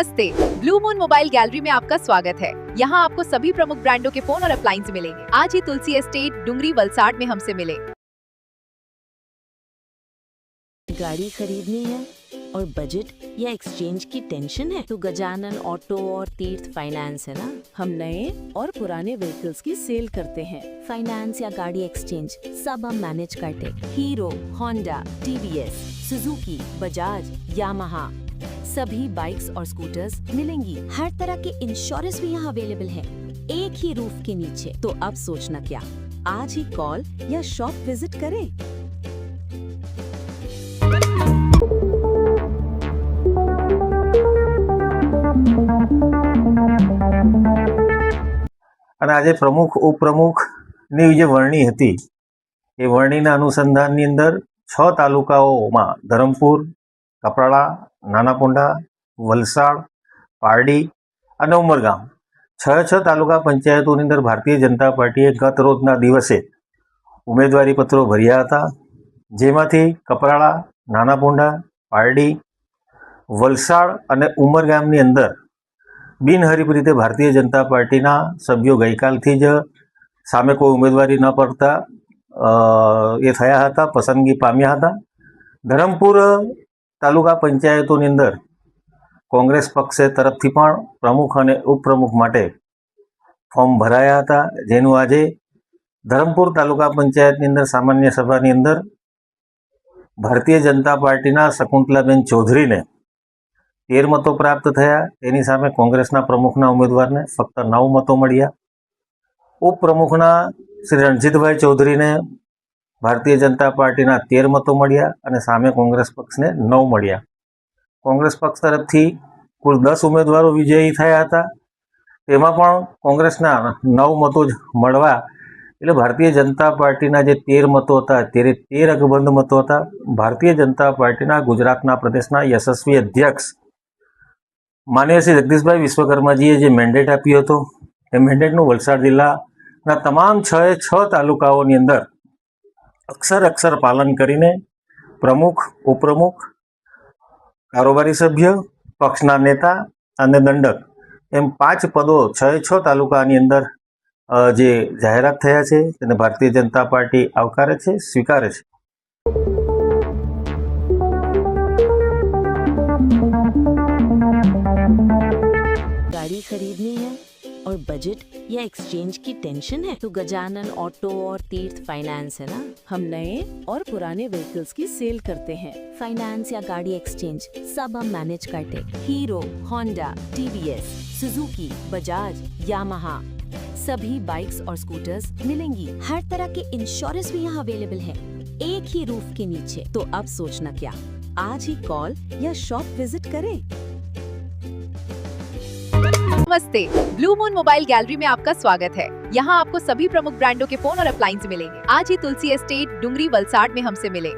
नमस्ते, blue moon mobile gallery में आपका स्वागत है। यहाँ आपको सभी प्रमुख ब्रांडों के फोन और अप्लायंस मिलेंगे। आज ही तुलसी एस्टेट डुंगरी वलसाड में हमसे मिले। गाड़ी खरीदनी है और बजट या एक्सचेंज की टेंशन है तो गजानन ऑटो और तीर्थ फाइनेंस है ना। हम नए और पुराने व्हीकल्स की सेल करते हैं। फाइनेंस या गाड़ी एक्सचेंज सब हम मैनेज करते। Hero, Honda, TVS, Suzuki, Bajaj, Yamaha सभी बाइक्स और स्कूटर्स मिलेंगी। हर तरह के इंश्योरेंस भी यहाँ अवेलेबल है, एक ही रूफ के नीचे। तो अब सोचना क्या, आज ही कॉल या शॉप विजिट करें। અને આજે પ્રમુખ ઉપપ્રમુખની જે વરણી હતી એ વરણીના અનુસંધાનની અંદર 6 તાલુકાઓમાં ધરમપુર, કપરાડા, નાનાપોંડા, વલસાડ, પારડી અને ઉમરગામ 6 તાલુકા પંચાયતોની અંદર ભારતીય જનતા પાર્ટીએ ગત રોજના દિવસે ઉમેદવારી પત્રો ભર્યા હતા, જેમાંથી કપરાડા, નાનાપોંડા, પારડી, વલસાડ અને ઉમરગામની અંદર બિનહરીફ રીતે ભારતીય જનતા પાર્ટીના સભ્યો ગઈકાલથી જ સામે કોઈ ઉમેદવારી ન પડતા એ થયા હતા, પસંદગી પામ્યા હતા। ધરમપુર તાલુકા પંચાયતોની અંદર કોંગ્રેસ પક્ષે તરફથી પણ પ્રમુખ અને ઉપપ્રમુખ માટે ફોર્મ ભરાયા હતા, જેનું આજે ધરમપુર તાલુકા પંચાયતની અંદર સામાન્ય સભાની અંદર ભારતીય જનતા પાર્ટીના શકુંતલાબેન ચૌધરીને 13 મતો પ્રાપ્ત થયા। તેની સામે કોંગ્રેસના પ્રમુખના ઉમેદવારને ફક્ત 9 મતો મળ્યા। ઉપપ્રમુખના શ્રી રણજીતભાઈ ચૌધરીને ભારતીય જનતા પાર્ટીના 13 મતો મળ્યા અને સામે કોંગ્રેસ પક્ષને 9 મળ્યા। કોંગ્રેસ પક્ષ તરફથી કુલ 10 ઉમેદવારો વિજયી થયા હતા, તેમાં પણ કોંગ્રેસના 9 મતો જ મળવા એટલે ભારતીય જનતા પાર્ટીના જે 13 મતો હતા તે 13 અકબંધ મતો હતા। ભારતીય જનતા પાર્ટીના ગુજરાતના પ્રદેશના યશસ્વી અધ્યક્ષ માનનીય શ્રી જગદીશભાઈ વિશ્વકર્માજીએ જે મેન્ડેટ આપ્યો હતો એ મેન્ડેટનું વલસાડ જિલ્લાના તમામ 6 તાલુકાઓની અંદર અક્ષર પાલન કરીને પ્રમુખ, ઉપપ્રમુખ, કારોબારી સભ્ય, પક્ષના નેતા અને દંડક એમ 5 પદો 6 તાલુકાની અંદર જે જાહેરાત થયા છે તેને ભારતીય જનતા પાર્ટી આવકારે છે, સ્વીકારે છે। गाड़ी खरीदनी है और बजट या एक्सचेंज की टेंशन है तो गजानन ऑटो और तीर्थ फाइनेंस है ना। हम नए और पुराने व्हीकल्स की सेल करते हैं। फाइनेंस या गाड़ी एक्सचेंज सब हम मैनेज करते। Hero, Honda, TVS, Suzuki, Bajaj, Yamaha सभी बाइक्स और स्कूटर्स मिलेंगी। हर तरह के इंश्योरेंस भी यहाँ अवेलेबल है, एक ही रूफ के नीचे। तो अब सोचना क्या, आज ही कॉल या शॉप विजिट करें। नमस्ते, ब्लू मून मोबाइल गैलरी में आपका स्वागत है। यहाँ आपको सभी प्रमुख ब्रांडों के फोन और अप्लायंस मिलेंगे। आज ही तुलसी एस्टेट डुंगरी वलसाड में हमसे मिले।